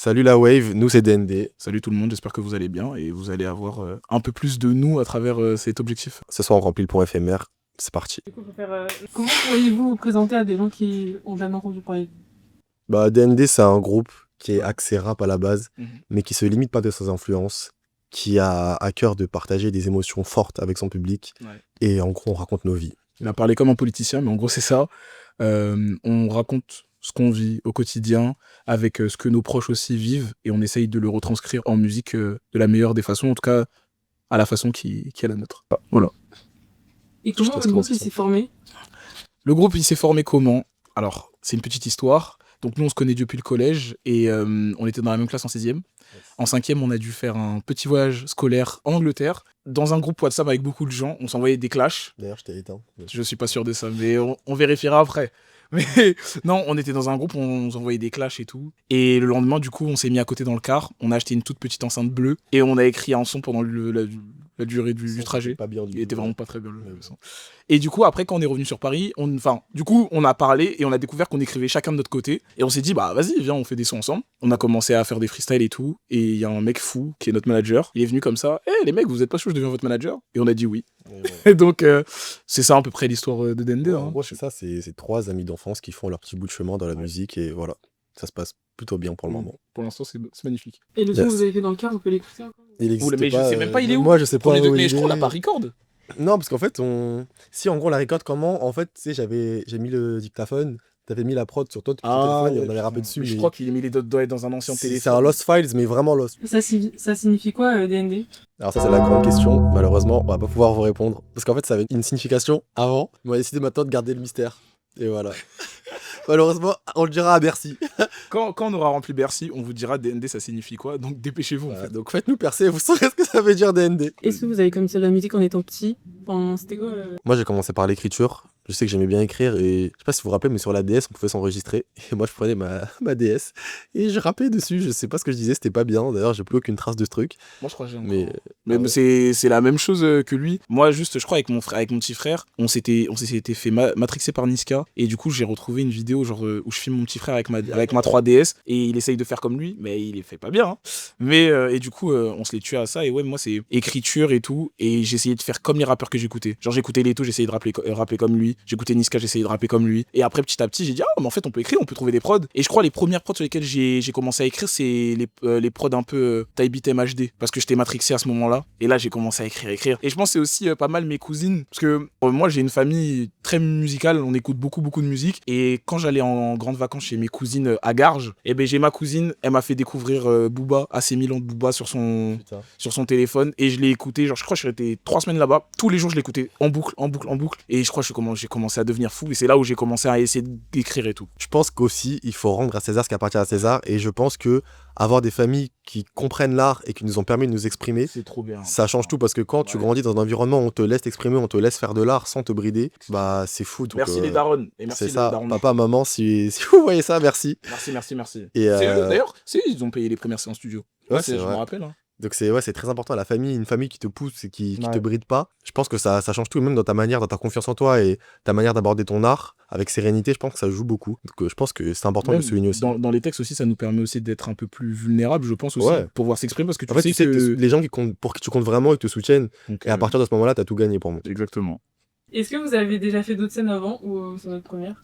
Salut la Wave, nous c'est DND. Salut tout le monde, j'espère que vous allez bien et vous allez avoir un peu plus de nous à travers cet objectif. Ce soir on remplit le point éphémère, c'est parti. Du coup, comment pourriez-vous vous présenter à des gens qui ont jamais entendu parler de vous? Bah DND c'est un groupe qui est axé rap à la base, mais qui se limite pas de ses influences, qui a à cœur de partager des émotions fortes avec son public, et en gros on raconte nos vies. Il a parlé comme un politicien, mais en gros c'est ça. On raconte ce qu'on vit au quotidien, avec ce que nos proches aussi vivent, et on essaye de le retranscrire en musique de la meilleure des façons, en tout cas à la façon qui est la nôtre. Voilà. Et comment le groupe s'est formé? Le groupe il s'est formé comment? Alors, c'est une petite histoire. Donc nous on se connaît depuis le collège, et on était dans la même classe en 6e. En 5e, on a dû faire un petit voyage scolaire en Angleterre, dans un groupe WhatsApp avec beaucoup de gens. On s'envoyait des clashs. D'ailleurs je t'ai éteint. Je suis pas sûr de ça, mais on vérifiera après. Mais non, on était dans un groupe, on s'envoyait des clashs et tout. Et le lendemain, du coup, on s'est mis à côté dans le car. On a acheté une toute petite enceinte bleue et on a écrit un son pendant la durée du trajet. Pas bien Il était vraiment pas très bien le son. Et du coup, après, quand on est revenu sur Paris, on a parlé et on a découvert qu'on écrivait chacun de notre côté. Et on s'est dit, bah vas-y, viens, on fait des sons ensemble. On a commencé à faire des freestyles et tout. Et il y a un mec fou qui est notre manager. Il est venu comme ça. Les mecs, vous êtes pas chaud, je deviens votre manager? Et on a dit oui. Et donc, c'est ça à peu près l'histoire de DND. En gros, c'est ça, c'est 3 amis d'enfance qui font leur petit bout de chemin dans la musique, et voilà. Ça se passe plutôt bien pour le moment. Pour l'instant, c'est magnifique. Et le son que vous avez fait dans le car, vous pouvez l'écouter encore? Il existe Mais je sais même pas, il est où? Moi je sais pas où Mais il je crois qu'on est. l'a pas record. Non, parce qu'en fait, si en gros on la record comment, en fait, tu sais, j'ai mis le dictaphone, t'avais mis la prod sur ton téléphone et on avait rappé dessus. Mais je crois qu'il a mis les doigts dans un ancien téléphone. C'est un Lost Files, mais vraiment Lost. Ça signifie quoi, DND? Alors ça c'est la grande question, malheureusement on va pas pouvoir vous répondre, parce qu'en fait ça avait une signification avant, mais on a décidé maintenant de garder le mystère, et voilà. Malheureusement on le dira à Bercy. Quand on aura rempli Bercy, on vous dira DND ça signifie quoi, donc dépêchez-vous en fait. Donc faites-nous percer, vous saurez ce que ça veut dire DND. Est-ce que vous avez commencé la musique en étant petit? C'était quoi Moi j'ai commencé par l'écriture, je sais que j'aimais bien écrire, et je sais pas si vous vous rappelez, mais sur la DS on pouvait s'enregistrer, et moi je prenais ma DS, et je rappais dessus, je sais pas ce que je disais, c'était pas bien, d'ailleurs j'ai plus aucune trace de ce truc. Moi je crois que j'ai Mais, mais c'est la même chose que lui. Moi juste, je crois avec mon petit frère, on s'était fait matrixer par Niska, et du coup j'ai retrouvé une vidéo genre où je filme mon petit frère avec ma 3DS, et il essaye de faire comme lui, mais il fait pas bien. Hein. Mais et du coup on se les tuait à ça, et ouais moi c'est écriture et tout, et j'essayais de faire comme les rappeurs que j'écoutais. Genre j'écoutais Leto, j'essayais de rapper comme lui, j'écoutais Niska, j'essayais de rapper comme lui, et après petit à petit j'ai dit mais en fait on peut écrire, on peut trouver des prods. Et je crois les premières prods sur lesquelles j'ai commencé à écrire, c'est les prods un peu Type Beat MHD, parce que j'étais matrixé à ce moment-là, et là j'ai commencé à écrire. Et je pense que c'est aussi pas mal mes cousines, parce que moi j'ai une famille très musicale, on écoute beaucoup de musique, et quand j'allais en grandes vacances chez mes cousines à Garges, et ben j'ai ma cousine, elle m'a fait découvrir Booba, AC Milan de Booba sur son téléphone, et je l'ai écouté, genre je crois que je suis resté 3 semaines là-bas, tous les jours je l'écoutais en boucle, et je crois que j'ai commencé à devenir fou, et c'est là où j'ai commencé à essayer d'écrire et tout. Je pense qu'aussi il faut rendre à César ce qui appartient à César, et je pense que avoir des familles qui comprennent l'art et qui nous ont permis de nous exprimer, c'est trop bien. Ça change tout, parce que quand tu grandis dans un environnement où on te laisse t'exprimer, on te laisse faire de l'art sans te brider, bah c'est fou. Donc, merci les darons, et merci c'est les ça, darons. papa, maman, si vous voyez ça, merci. Merci. Et c'est eux d'ailleurs, ils ont payé les premières séances studio. Ouais, je me rappelle. Hein. Donc c'est très important, la famille, une famille qui te pousse et qui te bride pas. Je pense que ça change tout, même dans ta manière, dans ta confiance en toi et ta manière d'aborder ton art avec sérénité. Je pense que ça joue beaucoup. Donc je pense que c'est important de le souligner aussi. Dans les textes aussi, ça nous permet aussi d'être un peu plus vulnérables, je pense aussi, pour pouvoir s'exprimer, parce que tu sais que les gens pour qui tu comptes vraiment, ils te soutiennent. Donc, et à partir de ce moment-là, t'as tout gagné pour moi. Exactement. Est-ce que vous avez déjà fait d'autres scènes avant, ou c'est notre première?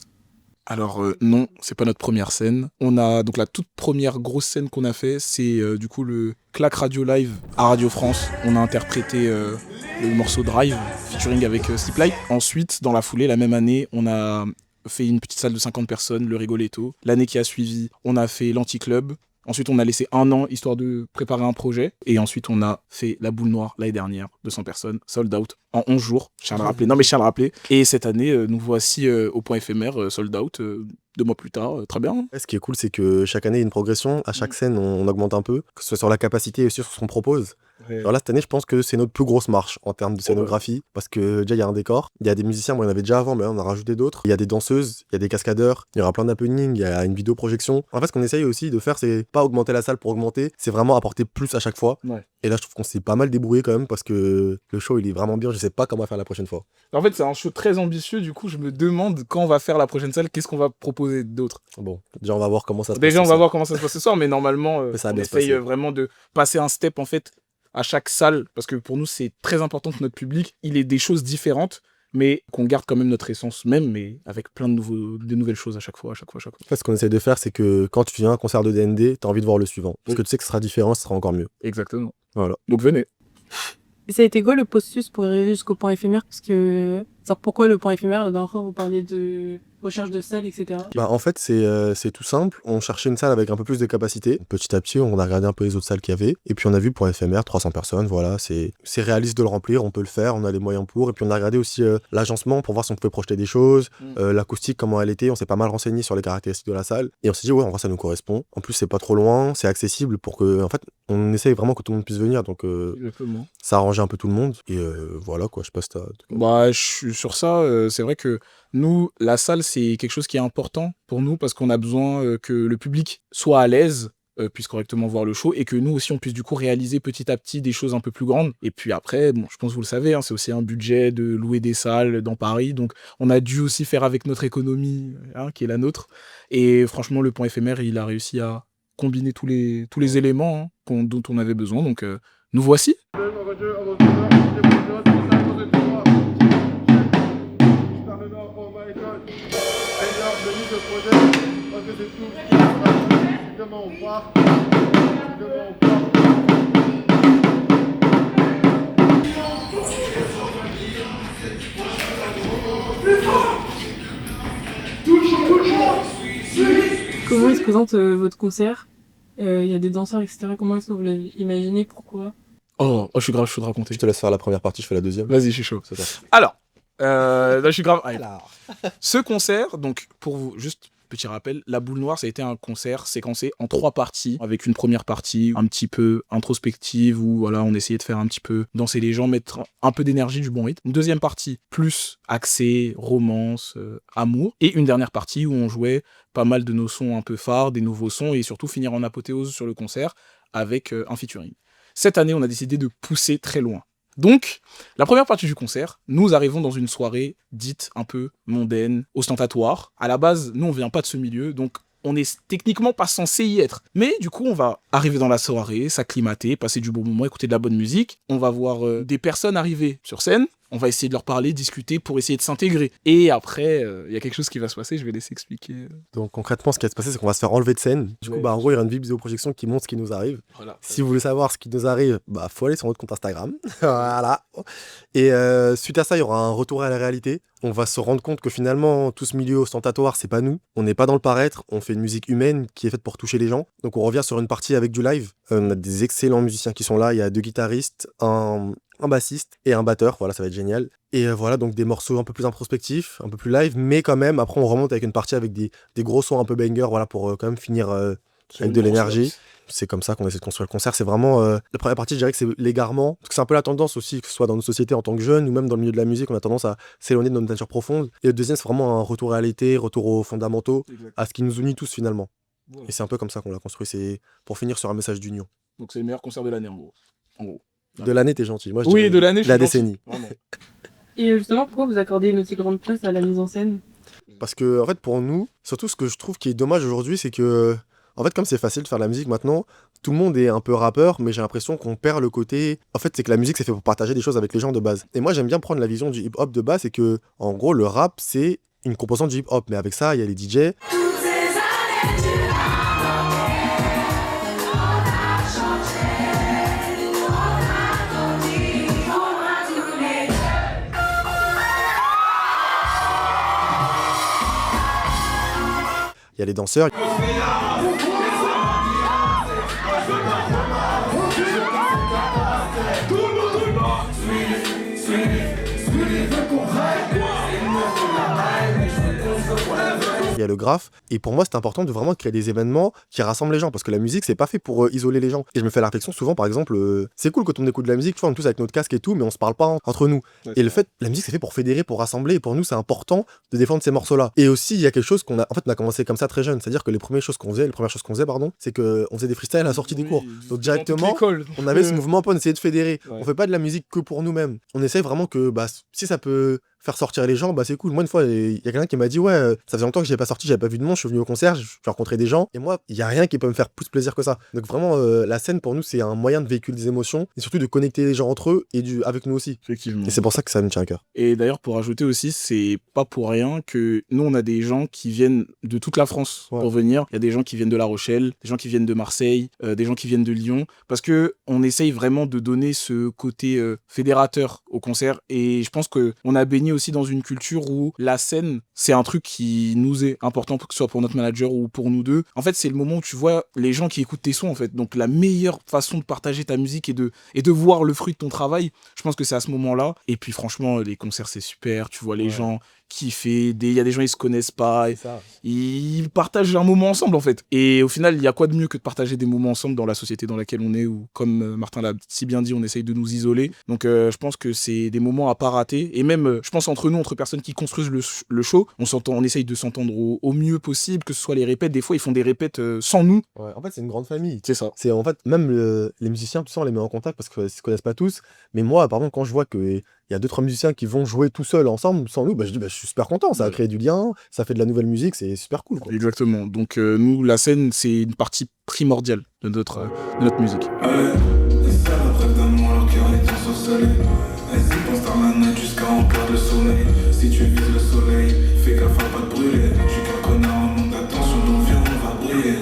Alors non, c'est pas notre première scène. On a donc la toute première grosse scène qu'on a fait, c'est du coup le Clac Radio Live à Radio France. On a interprété le morceau Drive featuring avec Sleeplight. Ensuite, dans la foulée, la même année, on a fait une petite salle de 50 personnes, le Rigoletto. L'année qui a suivi, on a fait l'Anti-Club. Ensuite, on a laissé 1 an histoire de préparer un projet. Et ensuite, on a fait la Boule Noire l'année dernière, 200 personnes, sold out, en 11 jours. Je tiens à le rappeler. Et cette année, nous voici au point éphémère, sold out, 2 mois plus tard. Très bien. Ce qui est cool, c'est que chaque année, il y a une progression. À chaque scène, on augmente un peu, que ce soit sur la capacité et sur ce qu'on propose. Ouais. Alors là, cette année, je pense que c'est notre plus grosse marche en termes de scénographie, parce que déjà, il y a un décor, il y a des musiciens, bon, il y en avait déjà avant, mais là, on a rajouté d'autres. Il y a des danseuses, il y a des cascadeurs, il y aura plein d'happenings, il y a une vidéoprojection. En fait, ce qu'on essaye aussi de faire, c'est pas augmenter la salle pour augmenter, c'est vraiment apporter plus à chaque fois. Ouais. Et là, je trouve qu'on s'est pas mal débrouillé quand même, parce que le show, il est vraiment bien, je sais pas comment faire la prochaine fois. En fait, c'est un show très ambitieux, du coup, je me demande quand on va faire la prochaine salle, qu'est-ce qu'on va proposer d'autre. Bon, déjà, on va voir comment ça se passe. Déjà, on va voir comment ça se passe ce soir, mais normalement, Mais ça va on bien se essaye passer. vraiment de passer un step, en fait, à chaque salle, parce que pour nous, c'est très important que notre public, il ait des choses différentes, mais qu'on garde quand même notre essence même, mais avec plein de nouvelles choses à chaque fois. En fait, ce qu'on essaie de faire, c'est que quand tu viens à un concert de DND, t'as envie de voir le suivant. Parce que tu sais que ce sera différent, ce sera encore mieux. Exactement. Voilà. Donc venez. Et ça a été quoi le processus pour arriver jusqu'au point éphémère? Parce que, pourquoi le point éphémère? La dernière fois, vous parliez de recherche de salles, etc. Bah, en fait, c'est tout simple. On cherchait une salle avec un peu plus de capacité. Petit à petit, on a regardé un peu les autres salles qu'il y avait. Et puis, on a vu pour éphémère, 300 personnes. Voilà, c'est réaliste de le remplir. On peut le faire. On a les moyens pour. Et puis, on a regardé aussi l'agencement pour voir si on pouvait projeter des choses. L'acoustique, comment elle était. On s'est pas mal renseigné sur les caractéristiques de la salle. Et on s'est dit, ouais, en vrai, ça nous correspond. En plus, c'est pas trop loin. C'est accessible pour que, en fait, on essaye vraiment que tout le monde puisse venir. Donc, Exactement. ça arrangeait un peu tout le monde. Et voilà, quoi. Je sais pas si t'as. Bah, je suis sur ça. C'est vrai que nous, la salle, c'est quelque chose qui est important pour nous parce qu'on a besoin que le public soit à l'aise, puisse correctement voir le show et que nous aussi, on puisse du coup réaliser petit à petit des choses un peu plus grandes. Et puis après, bon, je pense que vous le savez, hein, c'est aussi un budget de louer des salles dans Paris. Donc, on a dû aussi faire avec notre économie, hein, qui est la nôtre. Et franchement, le point éphémère, il a réussi à combiner tous les éléments dont on avait besoin. Donc, nous voici. Comment il se présente votre concert? Il y a des danseurs, etc. Comment est-ce que vous l'avez imaginé? Pourquoi? Oh, je suis grave chaud de raconter. Je te laisse faire la première partie, je fais la deuxième. Vas-y, je suis chaud. C'est ça. Alors, là, je suis grave. Ce concert, donc, pour vous, juste petit rappel, La Boule Noire, ça a été un concert séquencé en 3 parties, avec une première partie un petit peu introspective, où voilà, on essayait de faire un petit peu danser les gens, mettre un peu d'énergie, du bon rythme. Une deuxième partie, plus axée, romance, amour. Et une dernière partie où on jouait pas mal de nos sons un peu phares, des nouveaux sons, et surtout finir en apothéose sur le concert avec un featuring. Cette année, on a décidé de pousser très loin. Donc, la première partie du concert, nous arrivons dans une soirée dite un peu mondaine, ostentatoire. À la base, nous, on vient pas de ce milieu, donc on est techniquement pas censé y être. Mais du coup, on va arriver dans la soirée, s'acclimater, passer du bon moment, écouter de la bonne musique. On va voir des personnes arriver sur scène. On va essayer de leur parler, discuter pour essayer de s'intégrer. Et après, il y a quelque chose qui va se passer, je vais laisser expliquer. Donc concrètement, ce qui va se passer, c'est qu'on va se faire enlever de scène. Du coup, en gros, il y aura une vidéoprojection qui montre ce qui nous arrive. Voilà. Si vous voulez savoir ce qui nous arrive, faut aller sur notre compte Instagram. Voilà. Et suite à ça, il y aura un retour à la réalité. On va se rendre compte que finalement, tout ce milieu ostentatoire, c'est pas nous. On n'est pas dans le paraître. On fait une musique humaine qui est faite pour toucher les gens. Donc on revient sur une partie avec du live. On a des excellents musiciens qui sont là. Il y a 2 guitaristes, un bassiste et un batteur. Voilà, ça va être génial. Et voilà, donc des morceaux un peu plus introspectifs, un peu plus live, mais quand même, après on remonte avec une partie avec des gros sons un peu banger, voilà, pour quand même finir avec de l'énergie. C'est comme ça qu'on essaie de construire le concert. C'est vraiment la première partie, je dirais que c'est l'égarement, parce que c'est un peu la tendance aussi, que ce soit dans nos sociétés en tant que jeunes ou même dans le milieu de la musique, on a tendance à s'éloigner de notre nature profonde. Et le deuxième, c'est vraiment un retour à la réalité, retour aux fondamentaux, à ce qui nous unit tous finalement. Voilà. Et c'est un peu comme ça qu'on l'a construit, c'est pour finir sur un message d'union. Donc c'est le meilleur concert de l'année en gros. De l'année, t'es gentil. Moi, je oui, de l'année, je la suis décennie. Et justement, pourquoi vous accordez une aussi grande place à la mise en scène? Parce que, en fait, pour nous, surtout ce que je trouve qui est dommage aujourd'hui, c'est que, en fait, comme c'est facile de faire de la musique maintenant, tout le monde est un peu rappeur, mais j'ai l'impression qu'on perd le côté. En fait, c'est que la musique, c'est fait pour partager des choses avec les gens de base. Et moi, j'aime bien prendre la vision du hip-hop de base, c'est que, en gros, le rap, c'est une composante du hip-hop. Mais avec ça, il y a les DJ. Il y a les danseurs. Il y a le graphe. Et pour moi, c'est important de vraiment créer des événements qui rassemblent les gens. Parce que la musique, c'est pas fait pour isoler les gens. Et je me fais la réflexion souvent, par exemple, c'est cool quand on écoute de la musique, tu vois, on est tous avec notre casque et tout, mais on se parle pas entre nous. Ouais, Et le fait, la musique, c'est fait pour fédérer, pour rassembler. Et pour nous, c'est important de défendre ces morceaux-là. Et aussi, il y a quelque chose en fait, on a commencé comme ça très jeune. C'est-à-dire que les premières choses qu'on faisait, c'est qu'on faisait des freestyles à la sortie des cours. Donc directement, on avait ce mouvement pour essayer de fédérer. Ouais. On fait pas de la musique que pour nous-mêmes. On essaie vraiment que, si ça peut faire sortir les gens, c'est cool. Moi, une fois, il y a quelqu'un qui m'a dit, ouais, ça faisait longtemps que j'avais pas sorti, j'avais pas vu de monde, je suis venu au concert, j'ai rencontré des gens, et moi, il y a rien qui peut me faire plus plaisir que ça. Donc vraiment, la scène, pour nous, c'est un moyen de véhiculer des émotions, et surtout de connecter les gens entre eux, et avec nous aussi. Effectivement. Et c'est pour ça que ça me tient à cœur. Et d'ailleurs, pour ajouter aussi, c'est pas pour rien que nous, on a des gens qui viennent de toute la France pour venir. Il y a des gens qui viennent de La Rochelle, des gens qui viennent de Marseille, des gens qui viennent de Lyon, parce que on essaye vraiment de donner ce côté fédérateur au concert. Et je pense qu'on a baigné aussi dans une culture où la scène, c'est un truc qui nous est important, que ce soit pour notre manager ou pour nous deux. En fait, c'est le moment où tu vois les gens qui écoutent tes sons, en fait. Donc, la meilleure façon de partager ta musique et de voir le fruit de ton travail, je pense que c'est à ce moment-là. Et puis, franchement, les concerts, c'est super. Tu vois les gens kiffer, il y a des gens, ils se connaissent pas, ils partagent un moment ensemble, en fait. Et au final, il y a quoi de mieux que de partager des moments ensemble dans la société dans laquelle on est, où, comme Martin l'a si bien dit, on essaye de nous isoler. Donc, je pense que c'est des moments à pas rater. Et même, je pense, entre nous, entre personnes qui construisent le show, on essaye de s'entendre au mieux possible, que ce soit les répètes. Des fois, ils font des répètes sans nous. Ouais, en fait, c'est une grande famille. C'est ça. C'est en fait, même les musiciens, tout ça, on les met en contact parce qu'ils se connaissent pas tous. Mais moi, par exemple, quand je vois qu'il y a 2-3 musiciens qui vont jouer tout seuls ensemble, sans nous, je dis, je suis super content. Ça a créé du lien, ça fait de la nouvelle musique, c'est super cool, quoi. Exactement. Donc, nous, la scène, c'est une partie primordiale de notre musique. Vas-y, pense dans la note jusqu'à en peur de sommeil. Si tu vises le soleil, fais gaffe à pas te brûler. Je suis qu'un connard en manque d'attention, donc viens, on va briller.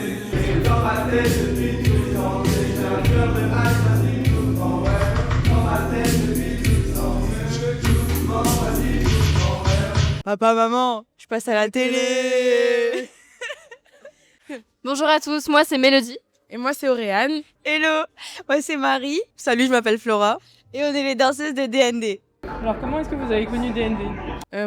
Dans ma tête depuis 12 ans, j'ai un cœur de hache, vas-y, doucement, ouais. Dans ma tête depuis 12 ans, doucement, vas-y, doucement, ouais. Papa, maman, je passe à la télé. Bonjour à tous, moi c'est Mélodie. Et moi, c'est Auréane. Hello, moi c'est Marie. Salut, je m'appelle Flora. Et on est les danseuses de DND. Alors, comment est-ce que vous avez connu DND ?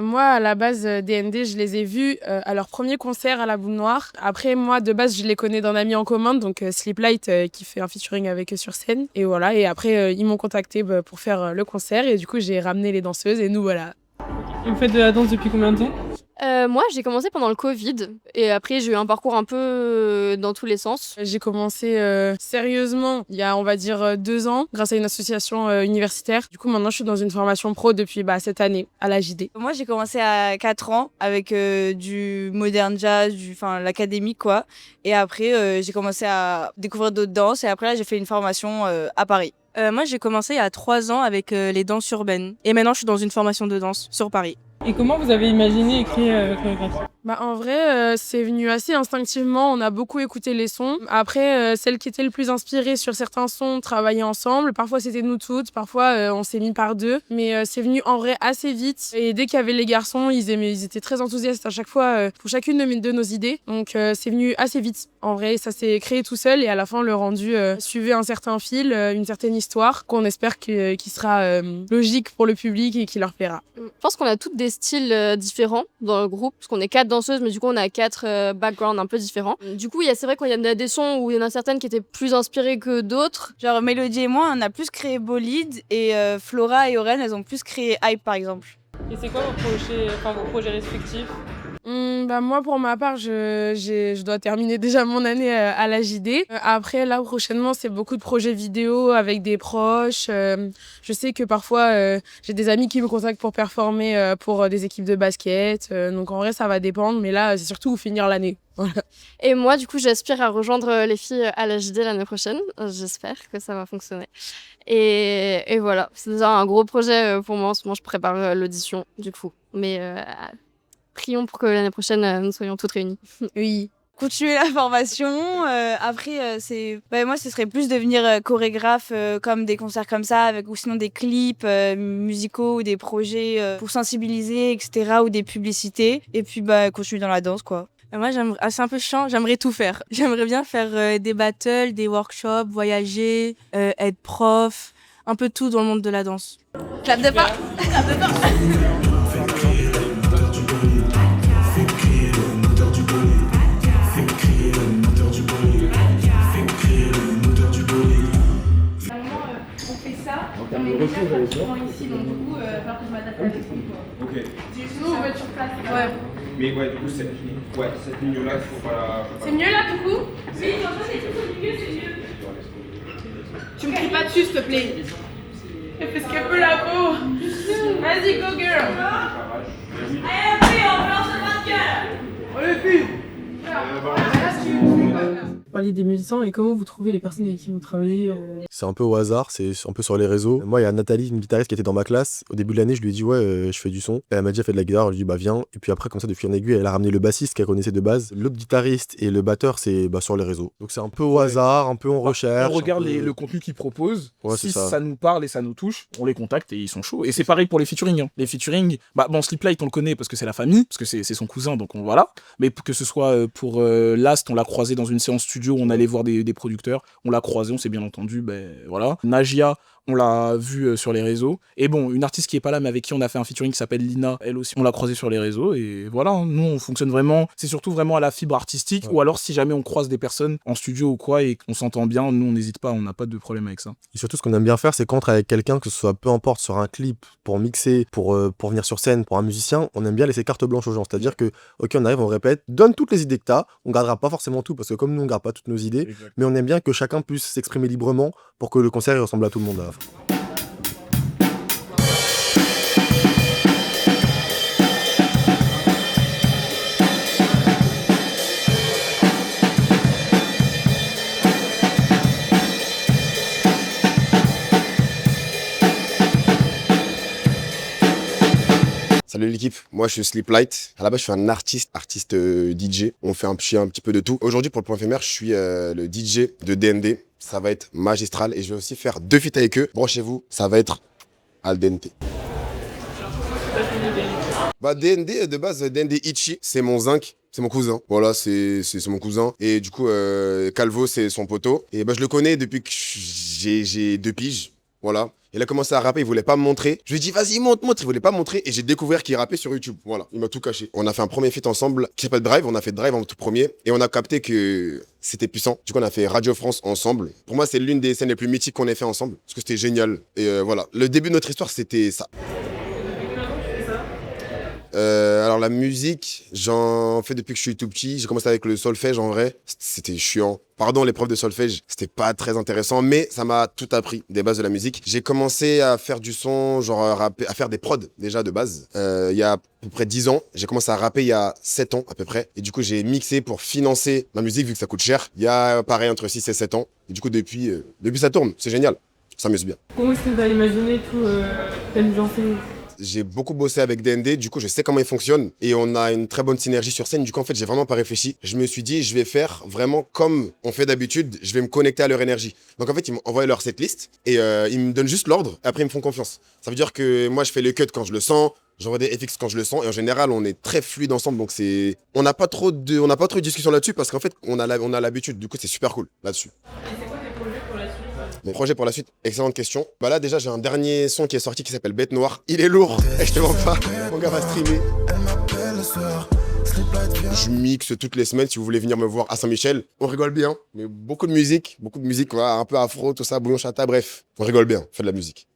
Moi, à la base, DND, je les ai vus à leur premier concert à la Boule Noire. Après, moi, de base, je les connais d'un ami en commun, donc Sleeplight, qui fait un featuring avec eux sur scène. Et voilà, et après, ils m'ont contacté pour faire le concert. Et du coup, j'ai ramené les danseuses et nous, voilà. Et vous faites de la danse depuis combien de temps ? Moi, j'ai commencé pendant le Covid et après, j'ai eu un parcours un peu dans tous les sens. J'ai commencé sérieusement il y a, on va dire, 2 ans grâce à une association universitaire. Du coup, maintenant, je suis dans une formation pro depuis cette année à la JD. Moi, j'ai commencé à 4 ans avec du modern jazz, l'académique, quoi. Et après, j'ai commencé à découvrir d'autres danses et après, là, j'ai fait une formation à Paris. Moi, j'ai commencé il y a 3 ans avec les danses urbaines. Et maintenant, je suis dans une formation de danse sur Paris. Et comment vous avez imaginé et créé la chorégraphie ? En vrai, c'est venu assez instinctivement. On a beaucoup écouté les sons. Après, celle qui était le plus inspirée sur certains sons travaillait ensemble. Parfois, c'était nous toutes. Parfois, on s'est mis par deux. Mais c'est venu en vrai assez vite. Et dès qu'il y avait les garçons, ils étaient très enthousiastes à chaque fois pour chacune de nos idées. Donc, c'est venu assez vite. En vrai, ça s'est créé tout seul. Et à la fin, le rendu suivait un certain fil, une certaine histoire qu'on espère qui sera logique pour le public et qui leur plaira. Je pense qu'on a toutes des styles différents dans le groupe. Parce qu'on est 4 danseuses, mais du coup, on a 4 backgrounds un peu différents. Du coup, c'est vrai qu'il y a des sons où il y en a certaines qui étaient plus inspirées que d'autres. Genre, Mélodie et moi, on a plus créé Bolide et Flora et Auréane, elles ont plus créé Hype, par exemple. Et c'est quoi vos projets respectifs ? Moi, pour ma part, je dois terminer déjà mon année à la JD. Après, là, prochainement, c'est beaucoup de projets vidéo avec des proches. Je sais que parfois, j'ai des amis qui me contactent pour performer pour des équipes de basket. Donc, en vrai, ça va dépendre. Mais là, c'est surtout finir l'année. Voilà. Et moi, du coup, j'aspire à rejoindre les filles à la JD l'année prochaine. J'espère que ça va fonctionner. Et voilà, c'est déjà un gros projet pour moi. En ce moment, je prépare l'audition, du coup. Mais prions pour que l'année prochaine, nous soyons toutes réunies. Oui. Continuer la formation. Après, moi, ce serait plus devenir chorégraphe comme des concerts comme ça, ou sinon des clips musicaux ou des projets pour sensibiliser, etc. ou des publicités. Et puis, continuer dans la danse, quoi. Moi, c'est un peu chiant, j'aimerais tout faire. J'aimerais bien faire des battles, des workshops, voyager, être prof, un peu tout dans le monde de la danse. Clap de pas. Clap de pas. Donc du coup, il va falloir que je m'adapte à l'écrit, quoi. Ok. Sinon, on va être sur place. Ouais. Mais ouais, du coup, cette ligne-là, il faut pas la. C'est mieux là, du coup? Oui, quand ça, c'est tout au milieu, c'est mieux. Tu me cries pas dessus, s'il te plaît. Elle fait ce qu'elle peut, la peau. Vas-y, go girl. Allez, fille, on lance le gueule. Allez, fille. Vous parliez des musiciens et comment vous trouvez les personnes avec qui vous travaillez C'est un peu au hasard, c'est un peu sur les réseaux. Moi, il y a Nathalie, une guitariste qui était dans ma classe. Au début de l'année, je lui ai dit, ouais, je fais du son. Et elle m'a dit, elle fait de la guitare. Je lui ai dit, bah, viens. Et puis après, comme ça, de fil en aiguille, elle a ramené le bassiste qu'elle connaissait de base. L'autre guitariste et le batteur, c'est sur les réseaux. Donc c'est un peu au hasard, un peu en recherche. On regarde un peu- le contenu qu'ils proposent. Ouais, Si c'est ça. ça nous parle et ça nous touche, on les contacte et ils sont chauds. Et c'est pareil pour les featuring. Hein. Les featuring, Sleeplight, on le connaît parce que c'est la famille, parce que c'est son cousin, donc voilà. Mais que ce soit pour Last, on l'a croisé dans une séance studio, on allait voir des producteurs, on l'a croisé, on s'est bien entendu, voilà. Nagia, on l'a vu sur les réseaux. Et bon, une artiste qui est pas là, mais avec qui on a fait un featuring qui s'appelle Lina, elle aussi, on l'a croisée sur les réseaux. Et voilà, hein, nous, on fonctionne vraiment, c'est surtout vraiment à la fibre artistique. Ouais. Ou alors, si jamais on croise des personnes en studio ou quoi et qu'on s'entend bien, nous, on n'hésite pas, on n'a pas de problème avec ça. Et surtout, ce qu'on aime bien faire, c'est quand on travaille avec quelqu'un, que ce soit peu importe sur un clip, pour mixer, pour venir sur scène, pour un musicien, on aime bien laisser carte blanche aux gens. C'est-à-dire que, ok, on arrive, on répète, donne toutes les idées que t'as, on gardera pas forcément tout, parce que comme nous, on garde pas toutes nos idées, mais on aime bien que chacun puisse s'exprimer librement pour que le concert il ressemble à tout le monde à la fin. Salut l'équipe, moi je suis Sleeplight. À la base je suis un artiste DJ. On fait un petit peu de tout. Aujourd'hui pour le point éphémère, je suis le DJ de DND. Ça va être magistral et je vais aussi faire 2 feats avec eux. Branchez-vous, ça va être al dente. DND de base, DND Ichi, c'est mon zinc. C'est mon cousin, voilà, c'est mon cousin. Et du coup, Calvo, c'est son poteau. Et je le connais depuis que j'ai 2 piges, voilà. Il a commencé à rapper, il voulait pas me montrer. Je lui ai dit, vas-y, montre, il voulait pas me montrer. Et j'ai découvert qu'il rappait sur YouTube, voilà. Il m'a tout caché. On a fait un premier feat ensemble qui s'appelle Drive, on a fait Drive en tout premier. Et on a capté que c'était puissant. Du coup, on a fait Radio France ensemble. Pour moi, c'est l'une des scènes les plus mythiques qu'on ait fait ensemble. Parce que c'était génial. Et voilà, le début de notre histoire, c'était ça. Alors la musique, j'en fais depuis que je suis tout petit. J'ai commencé avec le solfège en vrai. C'était chiant. Pardon, l'épreuve de solfège, c'était pas très intéressant, mais ça m'a tout appris des bases de la musique. J'ai commencé à faire du son, genre à rapper, à faire des prods déjà de base. Il y a à peu près 10 ans. J'ai commencé à rapper il y a 7 ans à peu près. Et du coup, j'ai mixé pour financer ma musique vu que ça coûte cher. Il y a pareil entre 6 et 7 ans. Et du coup, depuis ça tourne. C'est génial. Ça m'amuse bien. Comment est-ce que vous avez imaginé tout la mise en scène? J'ai beaucoup bossé avec DND, du coup je sais comment il fonctionne et on a une très bonne synergie sur scène. Du coup en fait j'ai vraiment pas réfléchi. Je me suis dit je vais faire vraiment comme on fait d'habitude, je vais me connecter à leur énergie. Donc en fait ils m'ont envoyé leur setlist et ils me donnent juste l'ordre et après ils me font confiance. Ça veut dire que moi je fais le cut quand je le sens, j'envoie des FX quand je le sens et en général on est très fluide ensemble donc on n'a pas trop de discussion là-dessus parce qu'en fait on a l'habitude. Du coup c'est super cool là-dessus. Mes projets pour la suite, excellente question. Là déjà j'ai un dernier son qui est sorti qui s'appelle Bête Noire. Il est lourd, et je te mens pas, mon gars va streamer. Je mixe toutes les semaines si vous voulez venir me voir à Saint-Michel. On rigole bien, mais beaucoup de musique, voilà, un peu afro, tout ça, bouillon chata, bref. On rigole bien, on fait de la musique.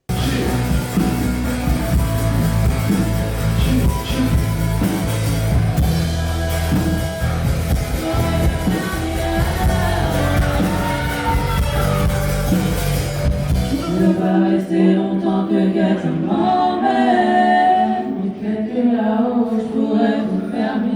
Je veux pas rester longtemps que quelqu'un m'emmène. Peut-être que là-haut je pourrais vous faire mieux.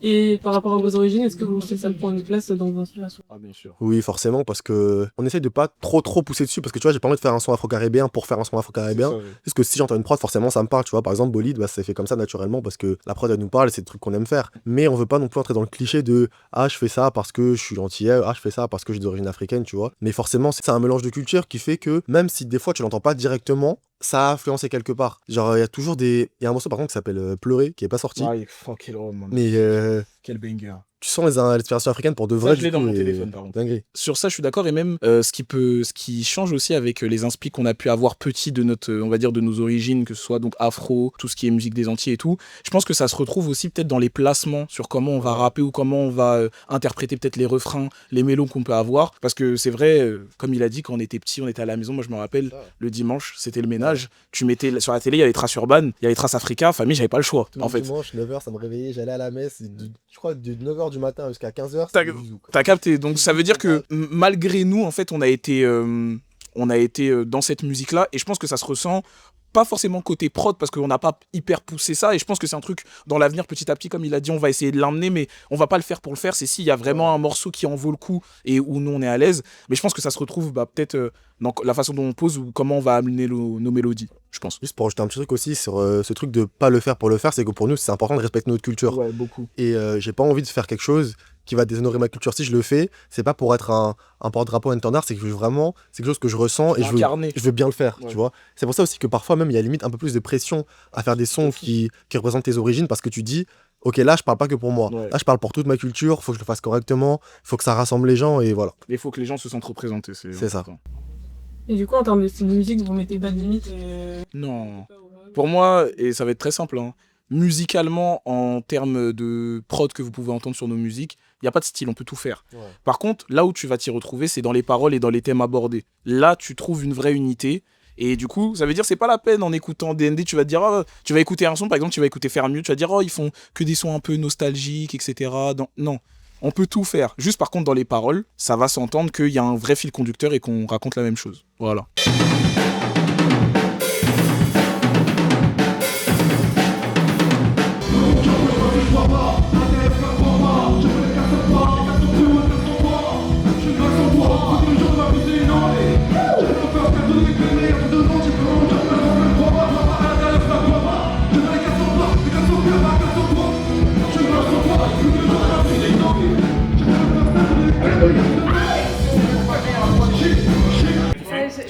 Et par rapport à vos origines, est-ce que vous pensez que ça prend une place dans vos inspirations? Ah, bien sûr. Oui, forcément, parce que on essaye de pas trop pousser dessus, parce que tu vois, j'ai pas envie de faire un son afro-caribéen pour faire un son afro-caribéen. Parce que si j'entends une prod, forcément, ça me parle, tu vois. Par exemple, Bolide, c'est fait comme ça naturellement, parce que la prod, elle nous parle, et c'est le truc qu'on aime faire. Mais on veut pas non plus entrer dans le cliché de ah, je fais ça parce que je suis antillais, ah, je fais ça parce que j'ai d'origine africaine, tu vois. Mais forcément, c'est un mélange de culture qui fait que même si des fois tu l'entends pas directement, ça a influencé quelque part. Genre, il y a toujours il y a un morceau par contre qui s'appelle Pleurer, qui est pas sorti. Ah, il est fucking drôle, man. Mais Quel banger. Tu sens l'inspiration africaine pour de vrai. Je l'ai dans mon téléphone, par contre. Dinguerie. Sur ça, je suis d'accord. Et même ce qui change aussi avec les inspi qu'on a pu avoir petits de notre, on va dire, de nos origines, que ce soit donc afro, tout ce qui est musique des Antilles et tout. Je pense que ça se retrouve aussi peut-être dans les placements sur comment on va rapper ou comment on va interpréter peut-être les refrains, les mélodies qu'on peut avoir. Parce que c'est vrai, comme il a dit, quand on était petit, on était à la maison. Moi, je me rappelle, le dimanche, c'était le ménage. Tu mettais sur la télé, il y a les traces urbaines, il y a les traces Africa. Famille, j'avais pas le choix. En fait. Dimanche, 9h, ça me réveillait, j'allais à la messe. Je crois de 9h du matin jusqu'à 15h. T'as capté. Donc ça veut dire que malgré nous, en fait, on a été dans cette musique-là. Et je pense que ça se ressent pas forcément côté prod parce qu'on n'a pas hyper poussé ça. Et je pense que c'est un truc dans l'avenir, petit à petit, comme il a dit, on va essayer de l'emmener, mais on va pas le faire pour le faire. C'est s'il y a vraiment un morceau qui en vaut le coup et où nous on est à l'aise. Mais je pense que ça se retrouve peut-être dans la façon dont on pose ou comment on va amener nos mélodies, je pense. Juste pour ajouter un petit truc aussi sur ce truc de pas le faire pour le faire, c'est que pour nous c'est important de respecter notre culture. Ouais, beaucoup. Et j'ai pas envie de faire quelque chose qui va déshonorer ma culture. Si je le fais, c'est pas pour être un porte-drapeau, un étendard, c'est que vraiment, c'est quelque chose que je ressens et je veux bien le faire, tu vois. C'est pour ça aussi que parfois même il y a limite un peu plus de pression à faire des sons qui représentent tes origines parce que tu dis, ok, là je parle pas que pour moi, là je parle pour toute ma culture, faut que je le fasse correctement, faut que ça rassemble les gens et voilà. Il faut que les gens se sentent représentés, c'est ça. Et du coup, en termes de style de musique, vous mettez pas de limite Non. Pour moi, et ça va être très simple, hein, musicalement, en termes de prod que vous pouvez entendre sur nos musiques, il n'y a pas de style, on peut tout faire. Ouais. Par contre, là où tu vas t'y retrouver, c'est dans les paroles et dans les thèmes abordés. Là, tu trouves une vraie unité. Et du coup, ça veut dire c'est pas la peine en écoutant DND, tu vas te dire, oh, tu vas écouter un son, par exemple, tu vas écouter Faire Mieux, tu vas te dire, oh, ils font que des sons un peu nostalgiques, etc. Non, on peut tout faire. Juste par contre, dans les paroles, ça va s'entendre qu'il y a un vrai fil conducteur et qu'on raconte la même chose. Voilà.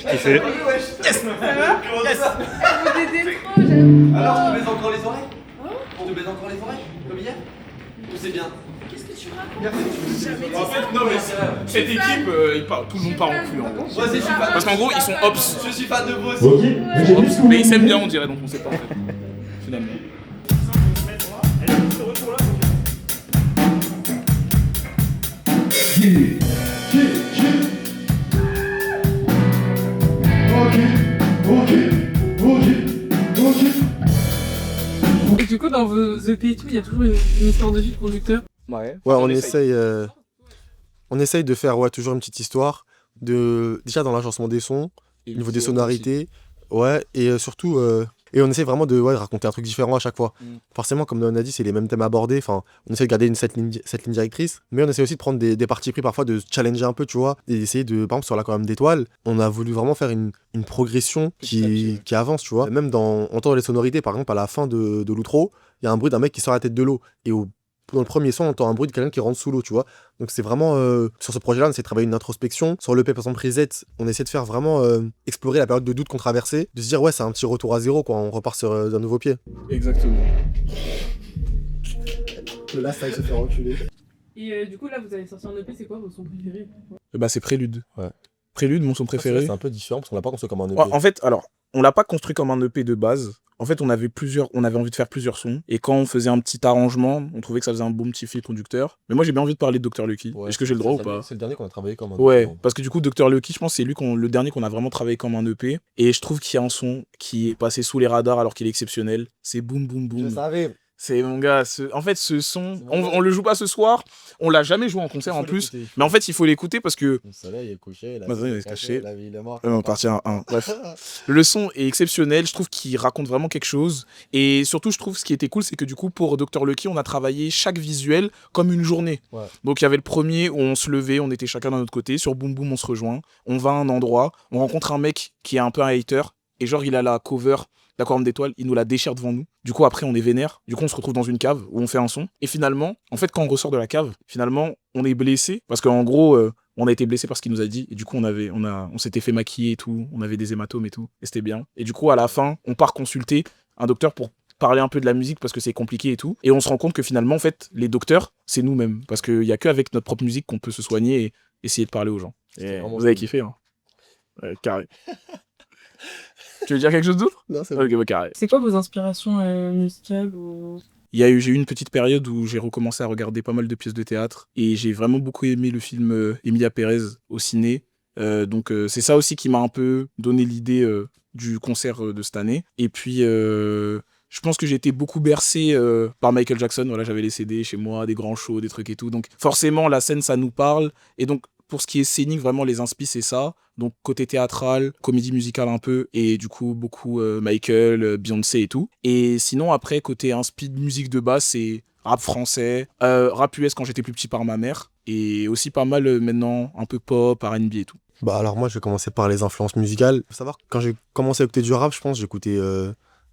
Kiffé. Yes. Ça va? Yes. Vous t'aidez trop, j'aime. Alors, tu te baisses encore les oreilles? Tu te baisses encore les oreilles? Comme hier? C'est bien. Qu'est-ce que tu racontes? En fait, non, mais cette équipe, tout le monde part en cul. En gros. Parce qu'en gros, ils sont ops. Je suis fan de vous aussi. Mais ils s'aiment bien, on dirait, donc on sait pas en fait. Finalement. Et du coup, dans vos EP et tout, il y a toujours une histoire de vie de producteur. Ouais, on essaye de faire toujours une petite histoire déjà dans l'agencement des sons, au niveau des sonorités, et surtout et on essaie vraiment de raconter un truc différent à chaque fois. Forcément, comme on a dit, c'est les mêmes thèmes abordés, enfin, on essaie de garder cette ligne directrice, mais on essaie aussi de prendre des partis pris parfois, de se challenger un peu, tu vois, et d'essayer de, par exemple, sur la colonne d'étoiles, on a voulu vraiment faire une progression qui avance, tu vois. Même on entend les sonorités, par exemple, à la fin de l'outro, il y a un bruit d'un mec qui sort la tête de l'eau, et dans le premier son, on entend un bruit de quelqu'un qui rentre sous l'eau, tu vois. Donc c'est vraiment, sur ce projet-là, on essaie de travailler une introspection. Sur l'EP, par exemple, Reset, on essaie de faire vraiment explorer la période de doute qu'on traversait, de se dire, ouais, c'est un petit retour à zéro, quoi, on repart sur d'un nouveau pied. Exactement. Là, ça se fait reculer. Et du coup, là, vous avez sorti un EP, c'est quoi votre son préféré? C'est Prélude. Ouais. Prélude, mon son préféré. C'est un peu différent parce qu'on l'a pas construit comme un EP. En fait, alors, on l'a pas construit comme un EP de base. En fait, on avait envie de faire plusieurs sons. Et quand on faisait un petit arrangement, on trouvait que ça faisait un bon petit fil conducteur. Mais moi, j'ai bien envie de parler de Dr. Lucky. Est-ce que j'ai le droit ou pas? C'est le dernier qu'on a travaillé comme un EP. Ouais, parce que du coup, Dr. Lucky, je pense que c'est le dernier qu'on a vraiment travaillé comme un EP. Et je trouve qu'il y a un son qui est passé sous les radars alors qu'il est exceptionnel. C'est Boum Boum Boum. Je savais. C'est mon gars, en fait ce son, on le joue pas ce soir, on l'a jamais joué en concert en plus, mais en fait il faut l'écouter parce que... Le soleil est couché, la vie est cachée, la vie est morte. On partit à un. Bref, le son est exceptionnel, je trouve qu'il raconte vraiment quelque chose, et surtout je trouve ce qui était cool, c'est que du coup pour Dr. Lucky, on a travaillé chaque visuel comme une journée. Ouais. Donc il y avait le premier où on se levait, on était chacun d'un autre côté, sur Boum Boum on se rejoint, on va à un endroit, on rencontre un mec qui est un peu un hater, et genre il a la cover... la couronne d'étoiles, il nous la déchire devant nous. Du coup, après, on est vénère. Du coup, on se retrouve dans une cave où on fait un son. Et finalement, en fait, quand on ressort de la cave, finalement, on est blessé. Parce qu'en gros, on a été blessé par ce qu'il nous a dit. Et du coup, on s'était fait maquiller et tout. On avait des hématomes et tout. Et c'était bien. Et du coup, à la fin, on part consulter un docteur pour parler un peu de la musique parce que c'est compliqué et tout. Et on se rend compte que finalement, en fait, les docteurs, c'est nous-mêmes. Parce qu'il n'y a qu'avec notre propre musique qu'on peut se soigner et essayer de parler aux gens. Et vous avez kiffé, hein. Carré. Tu veux dire quelque chose d'autre? Non, c'est bon. Ok, bah, carré. C'est quoi vos inspirations musicales ou... J'ai eu une petite période où j'ai recommencé à regarder pas mal de pièces de théâtre et j'ai vraiment beaucoup aimé le film Emilia Pérez au ciné. Donc c'est ça aussi qui m'a un peu donné l'idée du concert de cette année. Et puis je pense que j'ai été beaucoup bercé par Michael Jackson. Voilà, j'avais les CD chez moi, des grands shows, des trucs et tout. Donc forcément la scène ça nous parle. Et donc pour ce qui est scénique, vraiment les inspi c'est ça. Donc côté théâtral, comédie musicale un peu, et du coup beaucoup Michael, Beyoncé et tout. Et sinon après côté inspi de musique de base, c'est rap français, rap US quand j'étais plus petit par ma mère, et aussi pas mal maintenant un peu pop, R&B et tout. Bah alors moi je vais commencer par les influences musicales. Faut savoir que quand j'ai commencé à écouter du rap, je pense j'écoutais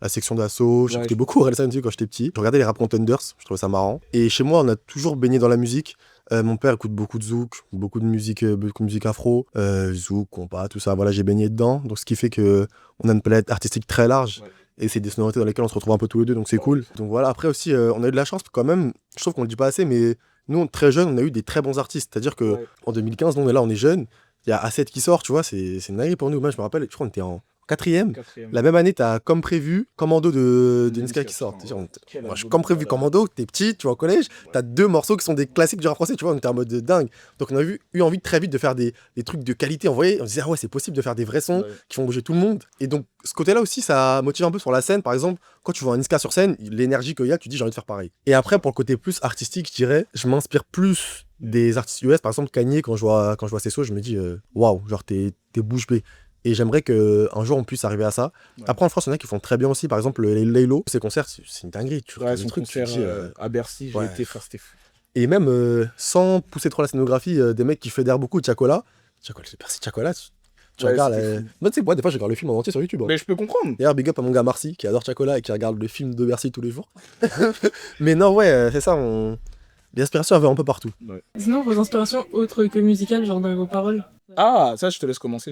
la section d'assaut, j'écoutais beaucoup Orelsan quand j'étais petit. Je regardais les Rap Contenders, je trouvais ça marrant. Et chez moi on a toujours baigné dans la musique. Mon père écoute beaucoup de zouk, beaucoup de musique afro, zouk, compas, tout ça. Voilà, j'ai baigné dedans. Donc ce qui fait que on a une palette artistique très large. Ouais. Et c'est des sonorités dans lesquelles on se retrouve un peu tous les deux, donc c'est cool. Donc voilà, après aussi, on a eu de la chance quand même. Je trouve qu'on le dit pas assez, mais nous, très jeunes, on a eu des très bons artistes. C'est-à-dire que en 2015, nous, on est là, on est jeunes. Il y a A7 qui sort, tu vois, c'est une dinguerie pour nous. Moi, je me rappelle, je crois qu'on était en quatrième. La même année, t'as Comme Prévu, Commando de Niska qui sort. Moi, Comme Prévu, Commando, t'es petit, tu vois, au collège, t'as 2 morceaux qui sont des classiques du rap français, tu vois, on était en mode de dingue. Donc on a eu envie très vite de faire des trucs de qualité. On disait, ah ouais, c'est possible de faire des vrais sons qui font bouger tout le monde. Et donc, ce côté-là aussi, ça motive un peu sur la scène. Par exemple, quand tu vois un Niska sur scène, l'énergie qu'il y a, tu dis, j'ai envie de faire pareil. Et après, pour le côté plus artistique, je dirais, je m'inspire plus des artistes US. Par exemple, Kanye, quand je vois ses sauts, je me dis, waouh, genre, t'es bouche bée. Et j'aimerais qu'un jour on puisse arriver à ça. Ouais. Après en France, il y en a qui font très bien aussi. Par exemple, Laylo, ses concerts, c'est une dinguerie. Son concert à Bercy, j'ai été faire, c'était fou. Et même sans pousser trop la scénographie, des mecs qui fédèrent beaucoup, Chacola, c'est Bercy Chacola. Tu regardes. Moi, tu sais, moi, des fois, je regarde le film en entier sur YouTube. Hein. Mais je peux comprendre. D'ailleurs, big up à mon gars Marcy, qui adore Chacola et qui regarde le film de Bercy tous les jours. Mais non, ouais, c'est ça. Les inspirations avaient un peu partout. Ouais. Sinon, vos inspirations autres que musicales, genre dans vos paroles? Ah, ça, je te laisse commencer.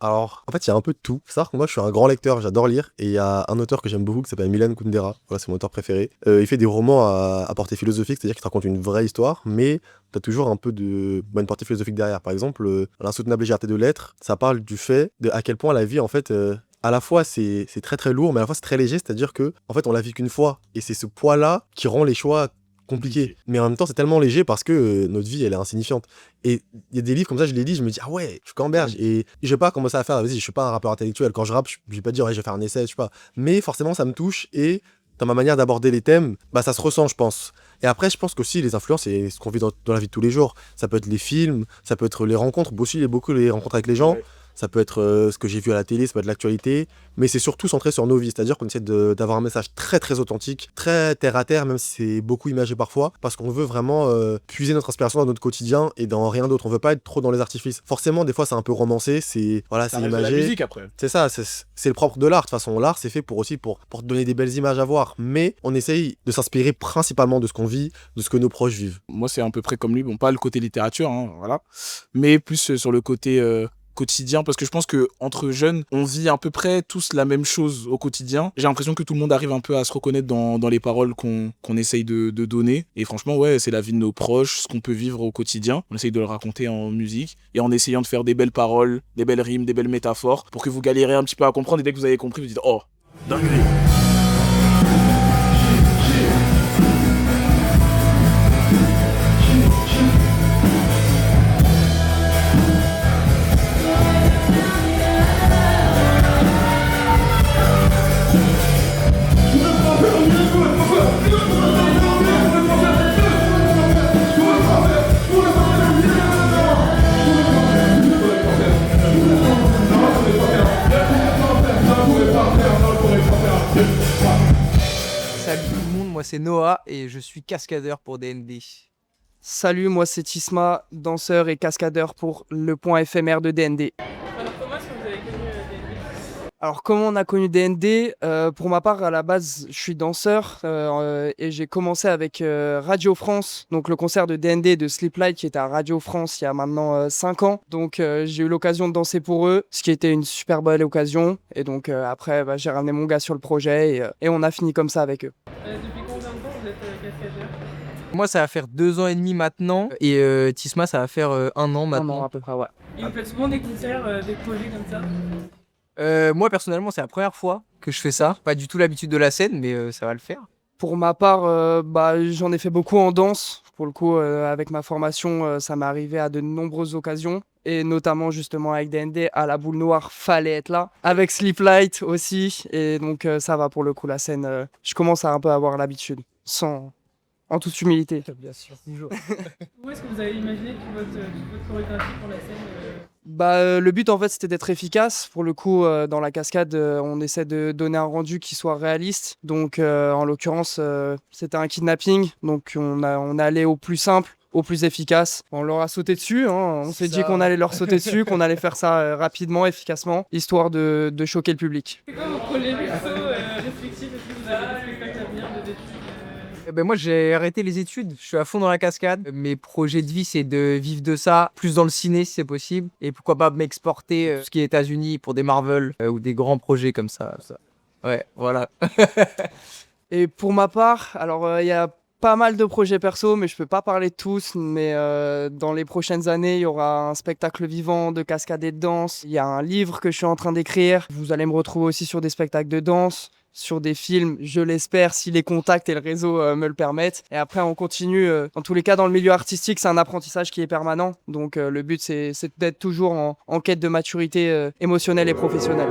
Alors, en fait, il y a un peu de tout. C'est-à-dire que moi, je suis un grand lecteur, j'adore lire. Et il y a un auteur que j'aime beaucoup qui s'appelle Milan Kundera. Voilà, c'est mon auteur préféré. Il fait des romans à portée philosophique, c'est-à-dire qu'il te raconte une vraie histoire, mais t'as toujours un peu de bonne portée philosophique derrière. Par exemple, L'insoutenable légèreté de l'être, ça parle du fait de à quel point la vie, en fait, à la fois, c'est très très lourd, mais à la fois, c'est très léger. C'est-à-dire que, en fait, on la vit qu'une fois. Et c'est ce poids-là qui rend les choix compliqué, mais en même temps c'est tellement léger parce que notre vie elle est insignifiante. Et il y a des livres comme ça, je les lis, je me dis ah ouais, je suis camberge et je vais pas commencer à faire, vas-y, je suis pas un rappeur intellectuel, quand je rappe je vais pas dire ouais, je vais faire un essai, je sais pas, mais forcément ça me touche et dans ma manière d'aborder les thèmes, bah ça se ressent je pense. Et après je pense qu'aussi les influences c'est ce qu'on vit dans la vie de tous les jours, ça peut être les films, ça peut être les rencontres, aussi beaucoup les rencontres avec les gens. Ouais. Ça peut être ce que j'ai vu à la télé, ça peut être l'actualité, mais c'est surtout centré sur nos vies, c'est-à-dire qu'on essaie d'avoir un message très très authentique, très terre à terre, même si c'est beaucoup imagé parfois, parce qu'on veut vraiment puiser notre inspiration dans notre quotidien et dans rien d'autre. On veut pas être trop dans les artifices. Forcément, des fois c'est un peu romancé, c'est imagé. La musique après. C'est ça, c'est le propre de l'art. De toute façon, l'art c'est fait pour te donner des belles images à voir, mais on essaye de s'inspirer principalement de ce qu'on vit, de ce que nos proches vivent. Moi c'est à peu près comme lui, bon pas le côté littérature, hein, voilà, mais plus sur le côté quotidien, parce que je pense que entre jeunes on vit à peu près tous la même chose au quotidien. J'ai l'impression que tout le monde arrive un peu à se reconnaître dans les paroles qu'on essaye de donner, et franchement ouais, c'est la vie de nos proches, ce qu'on peut vivre au quotidien, on essaye de le raconter en musique et en essayant de faire des belles paroles, des belles rimes, des belles métaphores pour que vous galérez un petit peu à comprendre, et dès que vous avez compris vous dites oh dinguerie. Salut tout le monde, moi c'est Noah et je suis cascadeur pour DND. Salut, moi c'est Tisma, danseur et cascadeur pour le point éphémère de DND. Alors comment est-ce que vous avez connu DND ? Alors, comment on a connu DND? Pour ma part, à la base, je suis danseur et j'ai commencé avec Radio France, donc le concert de DND et de Sleeplight qui était à Radio France il y a maintenant 5 ans. Donc, j'ai eu l'occasion de danser pour eux, ce qui était une super belle occasion. Et donc, après, j'ai ramené mon gars sur le projet et on a fini comme ça avec eux. Depuis combien de temps vous êtes cascadeur? Moi, ça va faire 2 ans et demi maintenant et Tisma, ça va faire 1 an maintenant. 1 an à peu près, ouais. Et vous faites souvent des concerts, des projets comme ça? Moi, personnellement, c'est la première fois que je fais ça. Pas du tout l'habitude de la scène, mais ça va le faire. Pour ma part, j'en ai fait beaucoup en danse. Pour le coup, avec ma formation, ça m'est arrivé à de nombreuses occasions. Et notamment justement avec DND, à la boule noire, fallait être là. Avec Sleeplight aussi. Et donc ça va pour le coup, la scène. Je commence à un peu avoir l'habitude. En toute humilité. Bien sûr, toujours. Où est-ce que vous avez imaginé toute votre chorégraphie pour la scène? Le but en fait c'était d'être efficace. Pour le coup dans la cascade on essaie de donner un rendu qui soit réaliste. Donc en l'occurrence c'était un kidnapping. Donc on est allé au plus simple, au plus efficace. On leur a sauté dessus, hein. On s'est dit qu'on allait leur sauter dessus, qu'on allait faire ça rapidement, efficacement, histoire de choquer le public. C'est quoi vos projets perso respectifs? Est-ce que vous avez des spectacles à venir, des études? Moi, j'ai arrêté les études. Je suis à fond dans la cascade. Mes projets de vie, c'est de vivre de ça, plus dans le ciné si c'est possible. Et pourquoi pas m'exporter tout ce qui est États-Unis pour des Marvel ou des grands projets comme ça. Ouais, voilà. Et pour ma part, alors il y a pas mal de projets perso, mais je peux pas parler de tous. Mais dans les prochaines années, il y aura un spectacle vivant de cascade et de danse. Il y a un livre que je suis en train d'écrire. Vous allez me retrouver aussi sur des spectacles de danse, sur des films, je l'espère, si les contacts et le réseau me le permettent. Et après, on continue. Dans tous les cas, dans le milieu artistique, c'est un apprentissage qui est permanent. Donc, le but, c'est d'être toujours en quête de maturité émotionnelle et professionnelle.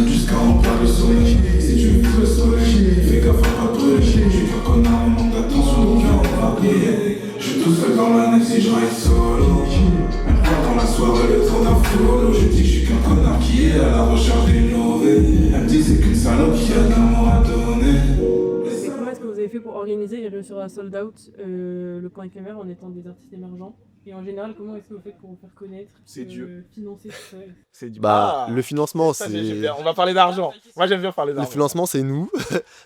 Jusqu'à en perdre le soleil. Si tu vises le soleil, fais gaffe à pas brûler. Je suis qu'un connard, on manque d'attention, donc viens, on va briller. Je suis tout seul dans la neige si je ride solo. Même pas dans la soirée, le temps d'un follow. Je dis que je suis qu'un connard qui est à la recherche d'innover. Elle me dit c'est qu'une salope qui a de l'amour à donner. Et comment est-ce que vous avez fait pour organiser et réussir à sold out le point éphémère en étant des artistes émergents? Et en général, comment est-ce que vous faites pour vous faire connaître, financer tout ça? C'est dur. Le financement, Ça, c'est... on va parler d'argent. Moi, j'aime bien parler Le d'argent. financement, c'est nous.